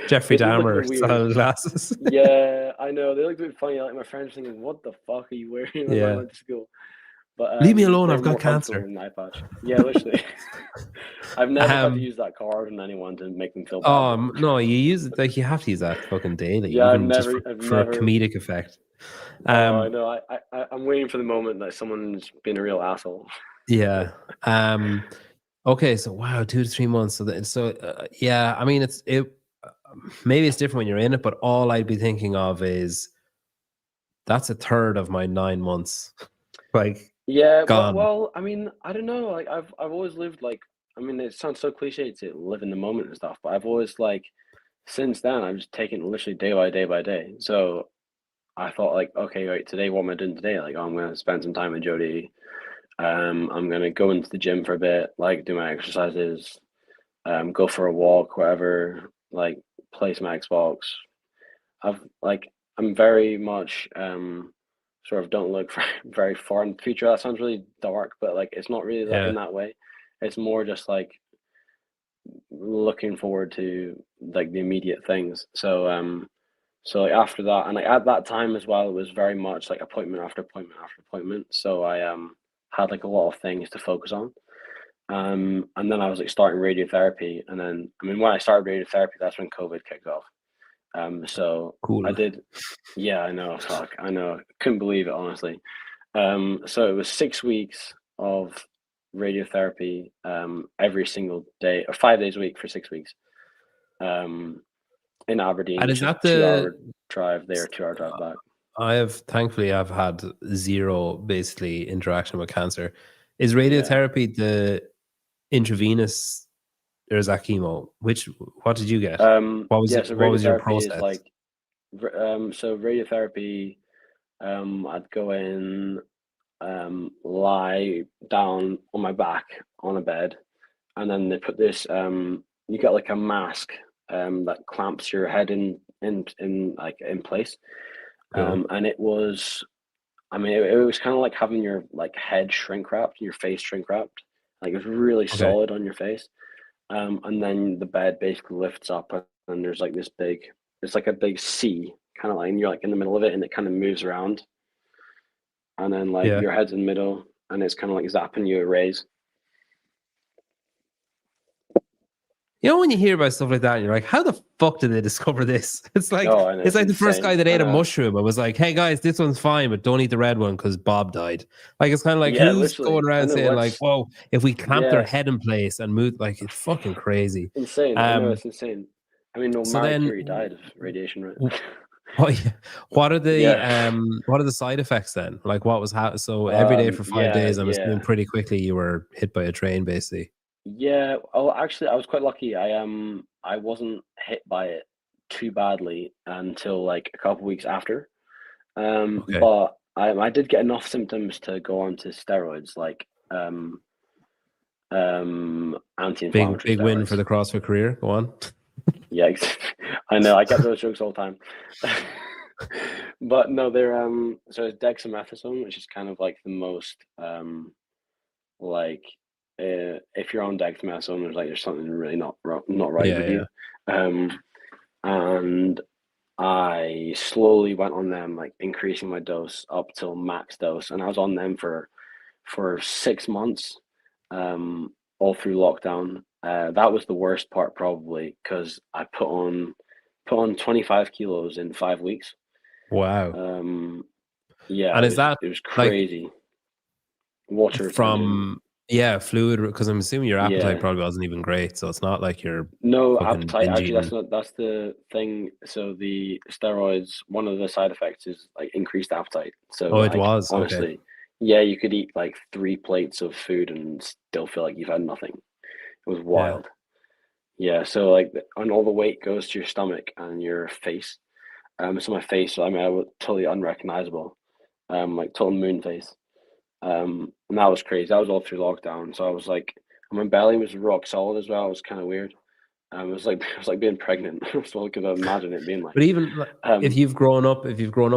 Jeffrey They did look a Dahmer bit weird. style glasses. Yeah, I know they looked a bit funny. Like my friends thinking, "What the fuck are you wearing?" When I Yeah. went to school. But Leave me alone. I've they're got more comfortable cancer. than an eye patch. Yeah, literally. I've never had to Um. use that card on anyone to make them feel bad though. No, you use it like you have to use that fucking daily, Yeah, even just I've for a never. comedic effect. Oh, I Um. know. I'm waiting for the moment that someone's been a real asshole. Yeah. Okay. So wow, 2 to 3 months. Yeah. I mean, maybe it's different when you're in it, but all I'd be thinking of is that's a third of my 9 months, like Yeah, gone. I mean, I don't know. Like, I've always lived like. I mean, it sounds so cliche to live in the moment and stuff, but I've always like since then I've just taken it literally day by day by day. So I thought like, okay, right, today what am I doing today? Like, oh, I'm gonna spend some time with Jody. I'm gonna go into the gym for a bit, like do my exercises, go for a walk, whatever, like play some Xbox. I've like I'm very much sort of don't look very far in the future. That sounds really dark, but like it's not really that in Yeah. that way. It's more just like looking forward to like the immediate things. So like after that, and like at that time as well, it was very much like appointment after appointment after appointment. So I had like a lot of things to focus on. And then I was like starting radiotherapy, and then I mean when I started radiotherapy, that's when COVID kicked off. So I Cool. did, yeah, I know, fuck, I know, couldn't believe it honestly. So it was 6 weeks of radiotherapy, every single day, or 5 days a week for 6 weeks. Um, in Aberdeen, And is which is that 2 hour drive there, 2 hour drive back. thankfully I've had zero basically interaction with cancer. Is Yeah. radiotherapy the intravenous or is that chemo? What did you get? Yeah. So What was your radiotherapy is process? like, so radiotherapy. I'd go in, lie down on my back on a bed, and then they put this. You get like a mask, that clamps your head in like in place. Cool. And it was. I mean, it was kind of like having your like head shrink wrapped, your face shrink wrapped. Like it was really Okay. solid on your face. And then the bed basically lifts up, and there's like this big, it's like a big C, kind of like, and you're like in the middle of it, and it kind of moves around, and then like Yeah. your head's in the middle, and it's kind of like zapping you a raise. You know when you hear about stuff like that, and you're like, "How the fuck did they discover this?" Oh, I know, It's it's like the first insane. guy that I ate a know. mushroom and was like, "Hey guys, this one's fine, but don't eat the red one because Bob died." Like it's kind of like Yeah, who's going literally. I around know saying like, what's, "Whoa, if we clamp their yeah, head in place and move," like it's fucking crazy. insane. I know Um. it's insane. I mean, no, So Marie then, Curie died of radiation, w- right? what Yeah. what are the side effects then? Like what was so every day for five Yeah, days? I'm assuming yeah. pretty quickly you were hit by a train, basically. Yeah, oh, actually, I was quite lucky. I wasn't hit by it too badly until like a couple weeks after. Okay. But I did get enough symptoms to go on to steroids, like anti-inflammatory Big win for steroids. the CrossFit career. Go on. Yeah, I know. I get those jokes all the time. But no, they're so it's dexamethasone, which is kind of like the most like if you're on dexamethasone, there's something really not right with Yeah. you. And I slowly went on them, like increasing my dose up till max dose, and I was on them for 6 months, all through lockdown. That was the worst part probably because I put on 25 kilos in 5 weeks. Wow. Yeah, And is that it was like crazy. Water retention. from fluid? Because I'm assuming your appetite Yeah. probably wasn't even great, so it's not like you're No fucking appetite. binge Actually, eating. that's the thing. So the steroids, one of the side effects is like increased appetite. So Oh, it like was okay. honestly, yeah, you could eat like 3 plates of food and still feel like you've had nothing. It was Yeah. wild. Yeah, so like and all the weight goes to your stomach and your face. So my face, I mean, I was totally unrecognizable. Like total moon face. And that was crazy. That was all through lockdown. So I was like, and my belly was rock solid as well. It was kind of weird. It was like it was like being pregnant. So I could imagine it being like. But even like, if Um, you've grown up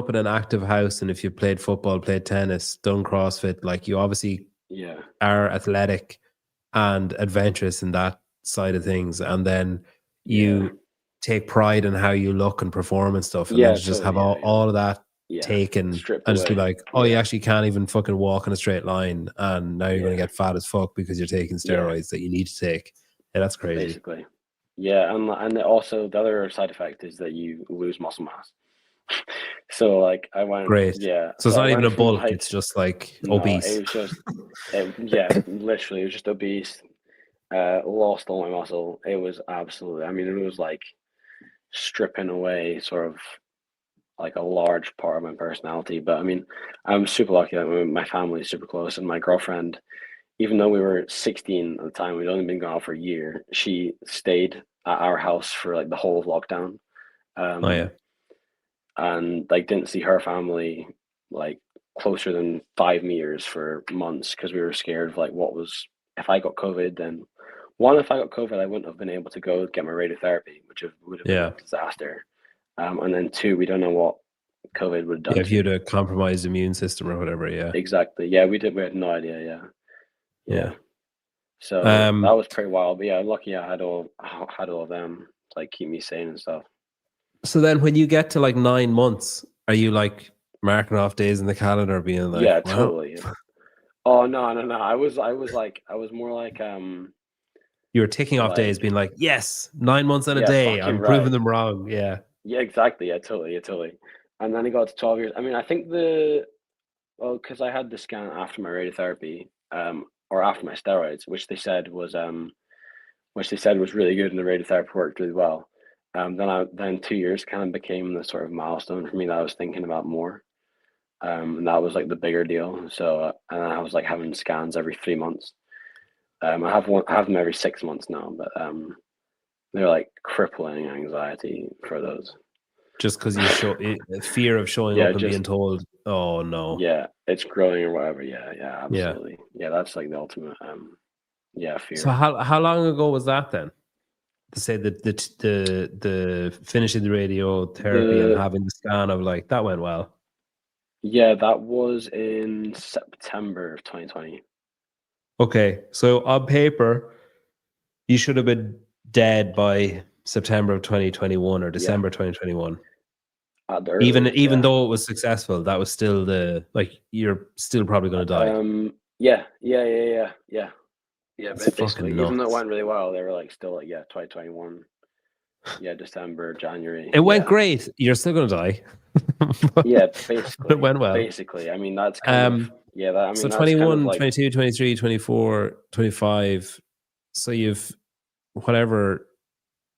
in an active house, and if you played football, played tennis, done CrossFit, like you obviously yeah, are athletic and adventurous in that side of things, and then yeah, you take pride in how you look and perform and stuff, and then yeah, to just have totally, yeah, yeah, all of that yeah. taken Stripped and just be away. like, oh, you Yeah, actually can't even fucking walk in a straight line, and now you're going to yeah, get fat as fuck because you're taking yeah. steroids that you need to take. Yeah, that's crazy. Basically, yeah, and also the other side effect is that you lose muscle mass. So like I went, Great. yeah. So it's So I not even went a from bulk; like it's just like no, it obese. was just, yeah, literally, it was just obese. Lost all my muscle. It was absolutely. I mean, it was like stripping away sort of like a large part of my personality. But I mean, I'm super lucky that my family is super close, and my girlfriend, even though we were 16 at the time, we'd only been gone out for a year. She stayed at our house for like the whole of lockdown, Oh yeah. um, and like didn't see her family like closer than 5 meters for months because we were scared of like what was if I got COVID. Then one, if I got COVID, I wouldn't have been able to go get my radiotherapy, would have been Yeah. a disaster. And then two, we don't know what COVID would have Yeah, done if to you had me. a compromised immune system or whatever, yeah. Exactly. Yeah, we did. We had no idea. Yeah. Yeah. Yeah. So that Um, was pretty wild. But yeah, lucky I had all of them to like keep me sane and stuff. so then when you get to like 9 months, are you like marking off days in the calendar being like, Yeah, well, totally. Oh no. I was more you were ticking off days like being like, yes, 9 months and a yeah, day. fucking I'm proving right. them wrong. Yeah. Yeah, exactly. Yeah, totally. And then it got to 12 years. I mean, I think because I had the scan after my radiotherapy, or after my steroids, which they said was really good, and the radiotherapy worked really well. Then 2 years kind of became the sort of milestone for me that I was thinking about more. And that was like the bigger deal. So, and I was like having scans every 3 months. I have them every 6 months now, but they're like crippling anxiety for those. Just because you show fear of showing Yeah, up and just being told, oh no. yeah, it's growing or whatever. Yeah, Yeah. absolutely. Yeah, that's like the ultimate yeah, So fear. how long ago was that then? To say that the finishing the radiotherapy and The having the scan of like that went well. Yeah, that was in September of 2020. Okay. So on paper, you should have been dead by September of 2021 or Yeah, December 2021. at the Even earliest, yeah. though it was successful, that was still you're still probably going to die. Yeah. Yeah, That's fucking basically, even though it nuts. went really well, they were like still like, yeah, 2021, yeah, December, January, It went yeah. great. You're still going to die. Yeah, But it went well. basically. I mean, that's kind of, Um, yeah, so that's kind of 21, like, 22, 23, 24, 25. So you've whatever,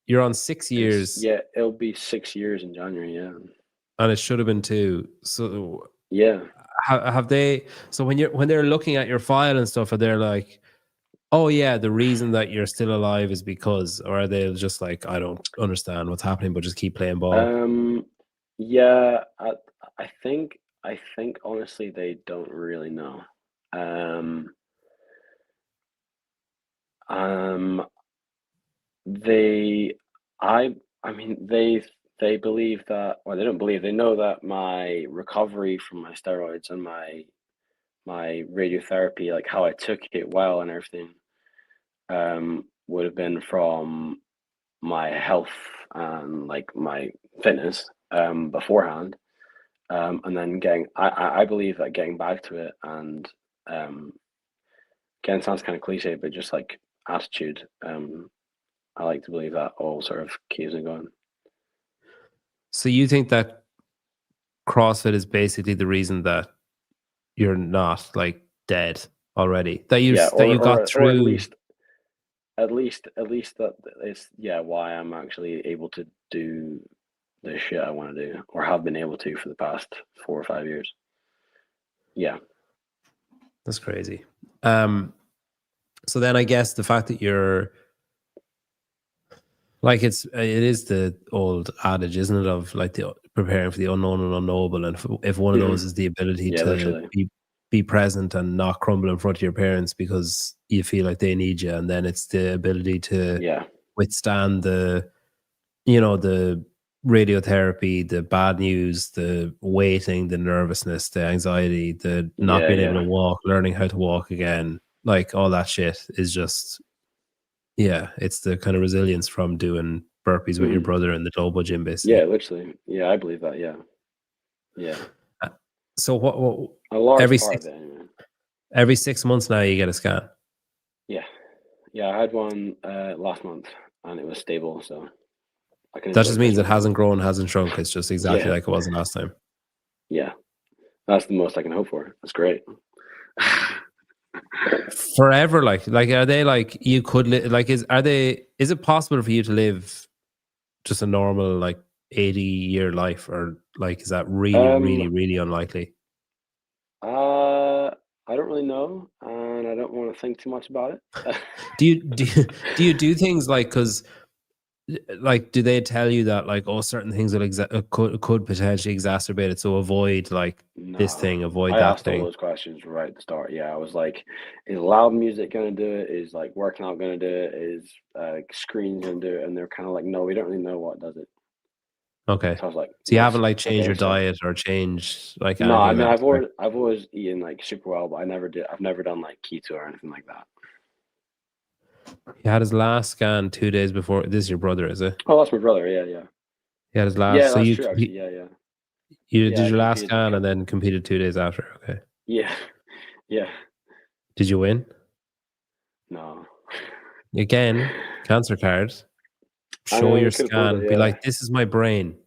you're on 6 years it'll be 6 years in January, yeah. and it should have been two. So Yeah. have they, so when they're looking at your file and stuff, are they like, oh yeah, the reason that you're still alive is because, or are they just like, I don't understand what's happening, but just keep playing ball? Yeah, I think honestly they don't really know. Um, um, they, I mean, they believe that, or they don't believe, they know that my recovery from my steroids and my radiotherapy, like how I took it well and everything, would have been from my health and like my fitness beforehand. And then I believe that getting back to it and um, again, sounds kind of cliche, but just like attitude. I like to believe that all sort of keeps it going. So you think that CrossFit is basically the reason that you're not like dead already? That Yeah, you got or through. at least that is, yeah, why I'm actually able to do the shit I want to do or have been able to for the past 4 or 5 years. Yeah. That's crazy. So then I guess the fact that you're like it is the old adage, isn't it, of like the preparing for the unknown and unknowable, and if one of those is the ability Yeah, to literally. be present and not crumble in front of your parents because you feel like they need you, and then it's the ability to Yeah. withstand the radiotherapy, the bad news, the waiting, the nervousness, the anxiety, the not Yeah, being able to yeah. walk, learning how to walk again, like all that shit is just, yeah, it's the kind of resilience from doing burpees with your Mhm. brother in the Globo gym, Yeah, basically. literally. Yeah, I believe that. Yeah. Yeah. Uh, So what A large every part of six it anyway. every 6 months now you get a scan. Yeah. Yeah, I had one last month and it was stable, so I can That enjoy just means it Christmas now. hasn't grown, hasn't shrunk. It's just exactly Yeah. like it was last time. Yeah. That's the most I can hope for. That's great. Forever, like are they like you could like is it possible for you to live just a normal like 80-year life, or like is that really Um, really really unlikely? uh, I don't really know, and I don't want to think too much about it. Do you do things like, because like do they tell you that like, oh, certain things will could potentially exacerbate it, so avoid like this No, thing, avoid I that asked all thing? those questions right at the start. Yeah, I was like, is loud music gonna do it? Is like working out gonna do it? Is screens gonna do it? And they're kind of like, no, we don't really know what does it. Okay, So I was like, so you haven't nice. like changed Okay, your so diet or changed like no, I anything of mean, that sort? I've always eaten like super well, but I've never done like keto or anything like that. He had his last scan 2 days before. This is your brother, is it? Oh, that's my brother. Yeah, yeah, He had his last. yeah. So That's true, actually. Yeah, yeah, you yeah. did I your last competed a scan and couple. then competed 2 days after. Okay. Yeah, yeah. Did you win? No. Again, cancer card. I Show know your we could have pulled scan. it. Be Yeah, like, this is my brain.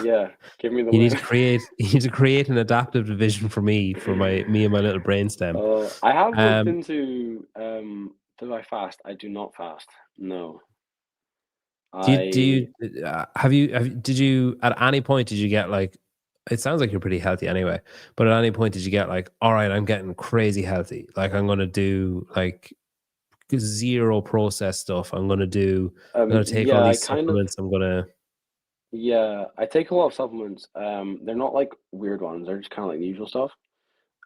yeah. Give me the You need to win. create. You need to create an adaptive division for me and my little brain stem. I have looked Um, into do I fast? I do not fast. No. do I you did you at any point did you get like? It sounds like you're pretty healthy anyway. But at any point did you get like, all right, I'm getting crazy healthy. Like I'm gonna do like zero processed stuff. I'm gonna take all yeah, these supplements. I'm gonna I take a lot of supplements. They're not like weird ones. They're just kind of like the usual stuff.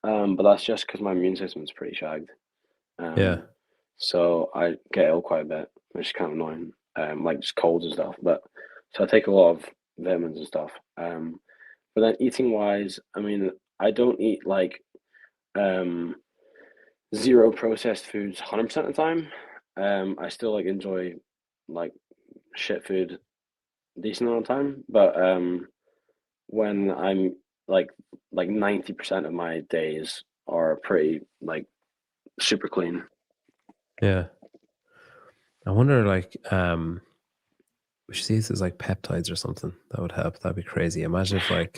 But that's just because my immune system is pretty shagged. yeah. Um, so I get ill quite a bit, which is kind of annoying. Like just colds and stuff. But so I take a lot of vitamins and stuff. But then eating wise, I mean, I don't eat like um zero processed foods 100% of the time. I still like enjoy like shit food decent amount of time, but when I'm like 90% of my days are pretty like super clean. Yeah. I wonder, like, we should see if there's like peptides or something that would help. That'd be crazy. Imagine if, like,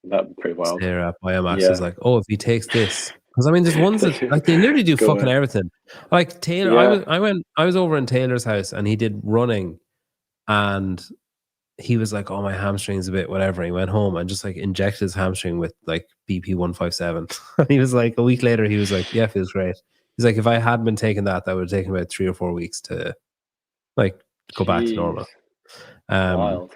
That'd be pretty wild. Sarah Biomax is Yeah. like, oh, if he takes this, because I mean, there's ones that like they literally do Go fucking in. everything. Like Taylor, Yeah. I was over in Taylor's house and he did running, and he was like, oh, my hamstring's a bit whatever. He went home and just like injected his hamstring with like BP 157. And he was like, a week later, he was like, yeah, feels great. He's like, if I hadn't been taking that, that would have taken about 3 or 4 weeks to like go back to Jeez. normal. Um, Wild.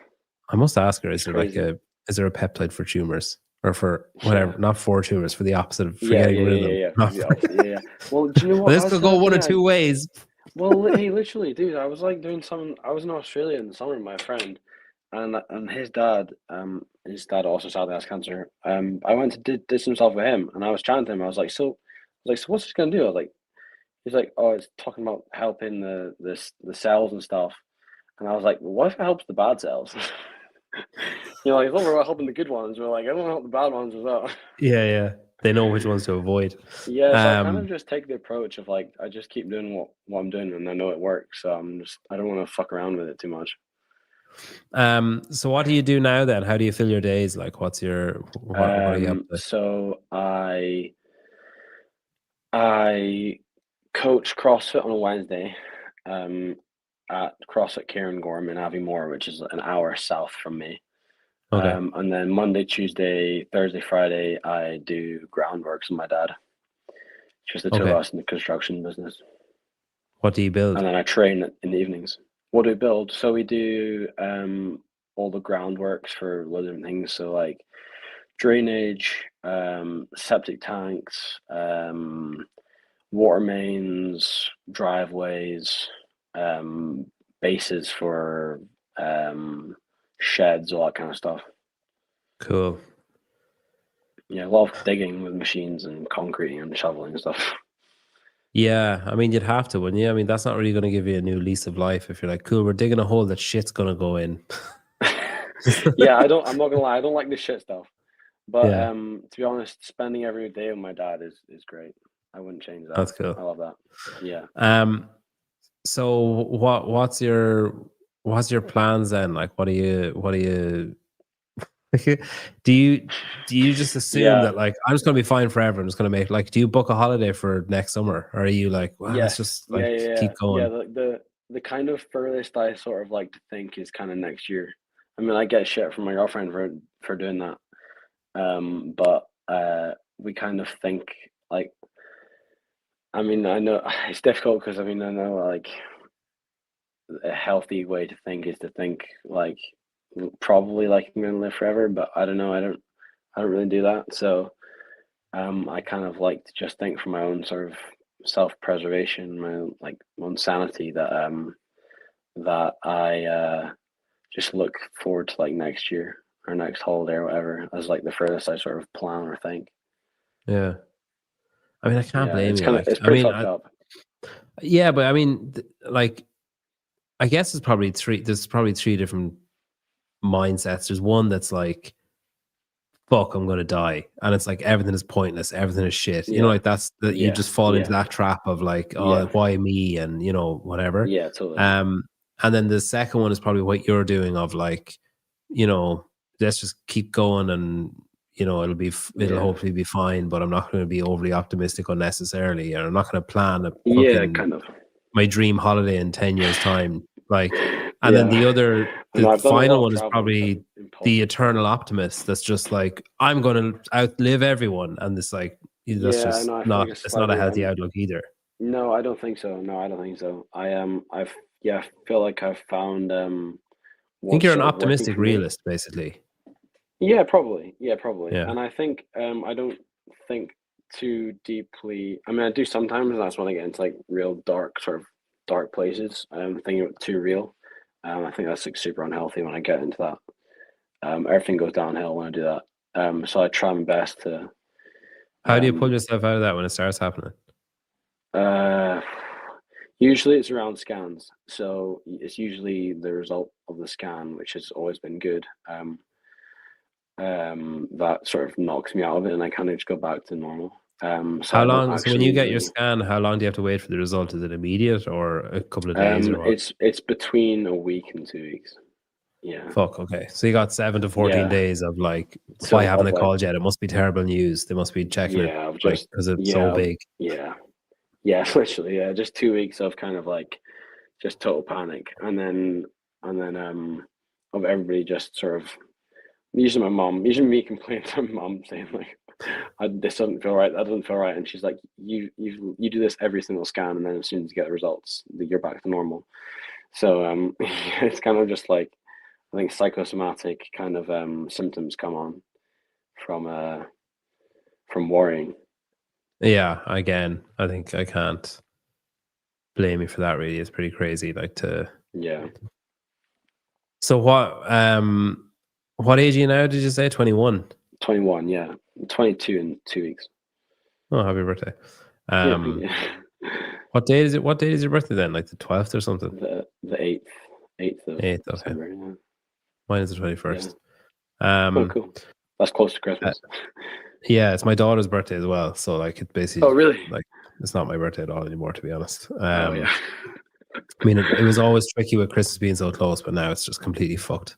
I must ask her, It's crazy. is there a peptide for tumors? or for whatever, Yeah. not for tumors, for the opposite of Yeah, forgetting yeah, yeah, rhythm. yeah, yeah. Not The for- opposite. Yeah, yeah. Well, do you know what? this That's could the go other one thing of two ways. well, hey, literally, dude, I was like doing some. I was in Australia in the summer with my friend, and his dad also sadly has cancer. I went to did some stuff with him, and I was chatting to him. I was like, so what's this gonna do? I was like, he's like, oh, it's talking about helping the cells and stuff. And I was like, well, what if it helps the bad cells? Like, it's not about helping the good ones. We're like, I don't want to help the bad ones as well. Yeah, yeah. They know which ones to avoid. Yeah, so I kind of Um, just take the approach of like, I just keep doing what I'm doing, and I know it works. So I don't want to fuck around with it too much. so what do you do now then? How do you fill your days? Like, what are you up to? So I coach CrossFit on a Wednesday, um, at CrossFit Cairngorm in Aviemore, which is an hour south from me. Okay. And then Monday, Tuesday, Thursday, Friday, I do groundworks with my dad. Just the two of Okay. us in the construction business. What do you build? And then I train in the evenings. What do we build? So we do all the groundworks for loads of different things. So like drainage, septic tanks, water mains, driveways, bases for sheds, all that kind of stuff. Cool. Yeah, a lot of digging with machines and concrete and shoveling and stuff. Yeah, I mean, you'd have to, wouldn't you? I mean, that's not really going to give you a new lease of life if you're like, cool, we're digging a hole that shit's going to go in. Yeah, I'm not gonna lie, I don't like this shit stuff. But Yeah, to be honest, spending every day with my dad is great. I wouldn't change that. that's cool. I love that. Yeah. So what's your plans then? Like, what do you do you just assume Yeah. that like I'm just gonna be fine forever? I'm just gonna make like, do you book a holiday for next summer, or are you like, well, let's Yes. just Yeah, like yeah, yeah. keep Yeah, going? the kind of furthest I sort of like to think is kind of next year. I mean, I get shit from my girlfriend for doing that. But we kind of think like, I mean, I know it's difficult because I mean, I know like a healthy way to think is to think like probably like I'm gonna live forever, but I don't know. I don't really do that. So I kind of like to just think for my own sort of self-preservation, my own sanity that I just look forward to like next year or next holiday or whatever as like the furthest I sort of plan or think. Yeah, I mean, I can't Yeah, blame you. Like, it's I pretty mean, fucked up. yeah, but I mean, like, I guess it's probably three. There's probably three different mindsets. There's one that's like, fuck, I'm gonna die, and it's like everything is pointless, everything is shit. You know, Yeah, like that's that you yeah, just fall into yeah, that trap of like, oh, yeah, why me, and whatever. yeah, totally. Um, and then the second one is probably what you're doing of like, you know, let's just keep going, and it'll Yeah, hopefully be fine, but I'm not going to be overly optimistic unnecessarily, and I'm not going to plan a yeah, fucking kind of. my dream holiday in 10 years time, like. And then Yeah, I the know. I've done a final lot of one is traveling. It's probably like the impossible. eternal optimist that's just like, I'm going to outlive everyone, and it's like, that's Yeah, I just know. I feel like not, it's it's not a slightly. healthy outlook either. No, I don't think so. No, I don't think so. I've yeah, feel like I've found I think what's you're an sort of working optimistic for me. realist, basically. Yeah, probably. Yeah, probably. Yeah. And I think I don't think too deeply. I mean, I do sometimes, and that's when I get into like real dark, sort of dark places. Thinking too real. I think that's like super unhealthy when I get into that. Everything goes downhill when I do that. So I try my best to. How do you pull Um, yourself out of that when it starts happening? uh, Usually it's around scans. So it's usually the result of the scan, which has always been good. That sort of knocks me out of it, and I kind of just go back to normal. So How I don't long? So when you actually get your really. scan, how long do you have to wait for the result? Is it immediate or a couple of days or what? It's between a week and 2 weeks. Yeah, Fuck. Okay. So you got 7 to 14 yeah. days of like, why So haven't of they like, called yet? It must be terrible news. They must be checking it yeah, of like just because it's so yeah, big. yeah, yeah. Literally, yeah. Just 2 weeks of kind of like just total panic, and then of everybody just sort of usually my mom, usually me complaining to my mom saying like, this doesn't feel right, that doesn't feel right, and she's like, you do this every single scan, and then as soon as you get the results, you're back to normal. So it's kind of just like I think psychosomatic kind of symptoms come on from worrying. Yeah, again, I think I can't blame you for that. Really, it's pretty crazy. Like to. Yeah, So what age are you now? Did you say 21? 21. Yeah, 22 in 2 weeks. Oh, happy birthday. Yeah, thank you. What date is it? What date is your birthday then? Like the 12th or something? The 8th of 8th. Okay, December. Yeah. mine is the 21st. Oh, cool. That's close to Christmas. Yeah, it's my daughter's birthday as well. So like it basically. Oh, really? Like it's not my birthday at all anymore, to be honest. Oh, yeah. I mean, it was always tricky with Christmas being so close, but now it's just completely fucked.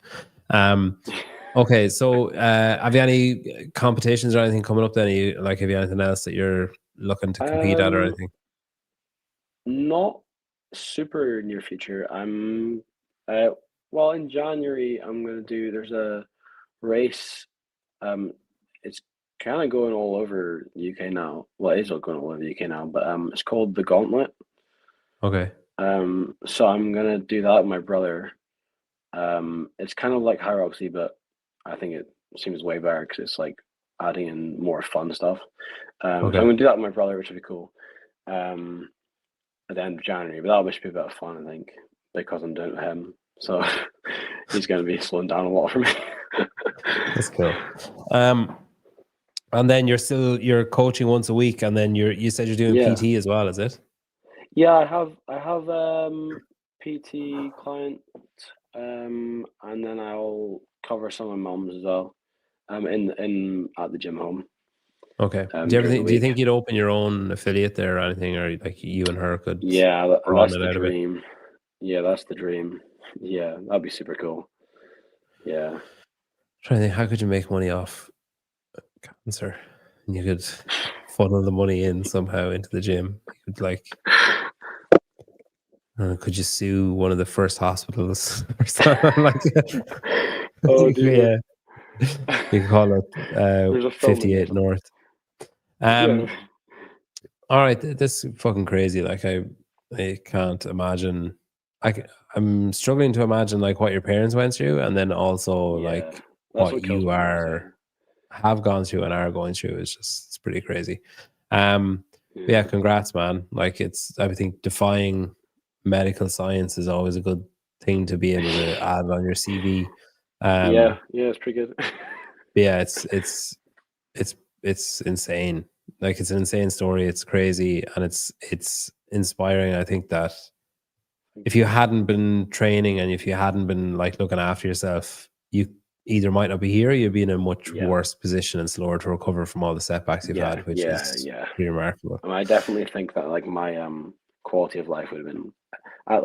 Okay, so have you any competitions or anything coming up then? Have you anything else that you're looking to compete at or anything? Not super near future. Well, in January, there's a race. It's kind of going all over the UK now. Well, it is all going all over the UK now, but it's called the Gauntlet. Okay. So I'm gonna do that with my brother. It's kind of like High Roxy, but I think it seems way better because it's like adding in more fun stuff. So I'm gonna do that with my brother, which would be cool. At the end of January, but that'll just be a bit of fun, I think, because I'm doing it with him. So he's gonna be slowing down a lot for me. That's cool. And then you're coaching once a week, and then you said you're doing PT as well, is it? Yeah, I have PT client, and then I'll cover some of my mums as well. In at the gym home. Okay. Do you think you'd open your own affiliate there or anything, or like you and her could? Yeah, that's the dream. Yeah, that's the dream. Yeah, that'd be super cool. Yeah. I'm trying to think, how could you make money off cancer? And you could funnel the money in somehow into the gym. You could like. Could you sue one of the first hospitals or something like that? Oh, dude. You can call it 58 North. All right, this is fucking crazy. Like I can't imagine. I'm struggling to imagine like what your parents went through, and then also like what you have gone through and are going through. It's pretty crazy. Yeah, congrats, man. Like I think defying medical science is always a good thing to be able to add on your CV. Yeah, it's pretty good. Yeah, it's insane. Like it's an insane story. It's crazy and it's inspiring. I think that if you hadn't been training and if you hadn't been like looking after yourself, you either might not be here, or you'd be in a much worse position and slower to recover from all the setbacks you've had, which is pretty remarkable. I mean, I definitely think that like my quality of life would have been at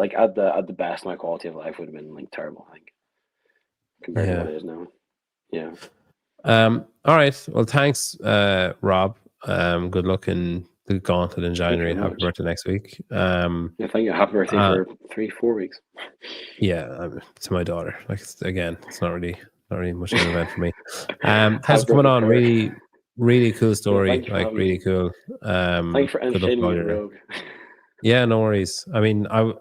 the best. My quality of life would have been like terrible, I think, compared to what it is now. Yeah. All right. Well, thanks, Rob. Good luck in the Gauntlet in January, and happy birthday next week. Thank you. Happy birthday for 3-4 weeks. Yeah, to my daughter. Like it's not really much of an event for me. Thanks for coming on. Really cool story. Yeah, really cool. Thanks for entertaining me, Rogue. Yeah, no worries. I mean, I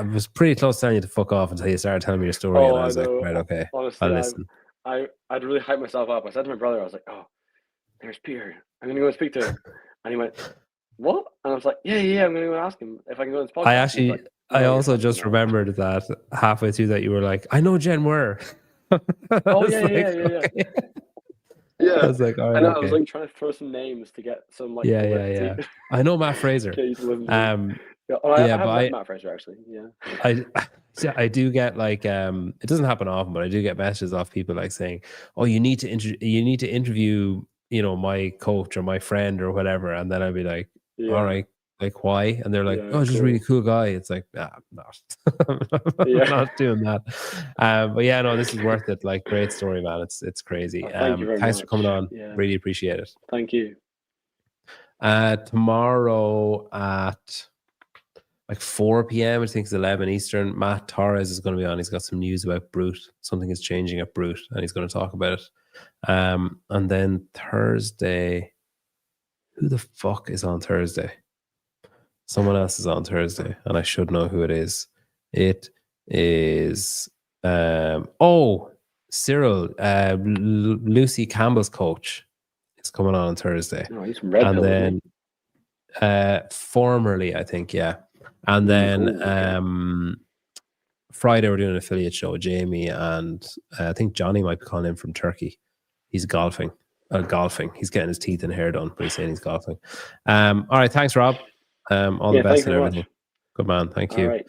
was pretty close to telling you to fuck off until you started telling me your story, and I was like, right, okay, honestly, I'll listen. I'd really hyped myself up. I said to my brother, I was like, oh, there's Peter. I'm gonna go and speak to him. And he went, what? And I was like, yeah, I'm gonna go and ask him if I can go on his podcast. I also just remembered that halfway through that you were like, I know Jen Ware. Oh yeah. Yeah, I was like, all right, I was like trying to throw some names to get some like yeah. I know Matt Fraser. I have met Matt Fraser actually. Yeah. I do get like it doesn't happen often, but I do get messages off people like saying, "Oh, you need to interview, my coach or my friend or whatever," and then I'd be like, "All right, like why?" And they're like, "Oh, just a really cool guy." It's like, nah, I'm not. I'm not doing that. But yeah, no, this is worth it. Like, great story, man. It's crazy. Thank you very thanks much. for coming on. Yeah. Really appreciate it. Thank you. Tomorrow at like 4 p.m. I think it's 11 Eastern. Matt Torres is going to be on. He's got some news about Brute. Something is changing at Brute, and he's going to talk about it. And then Thursday, who the fuck is on Thursday? Someone else is on Thursday, and I should know who it is. It is Cyril, Lucy Campbell's coach, is coming on Thursday. No, he's from Red And Pill, isn't then formerly, I think, yeah. And Mm, then ooh, okay. Friday we're doing an affiliate show with Jamie, and I think Johnny might be calling in from Turkey. He's golfing. He's getting his teeth and hair done, but he's saying he's golfing. All right, thanks, Rob. All the Yeah, best thanks and very everything. much. Good man. Thank All you. right.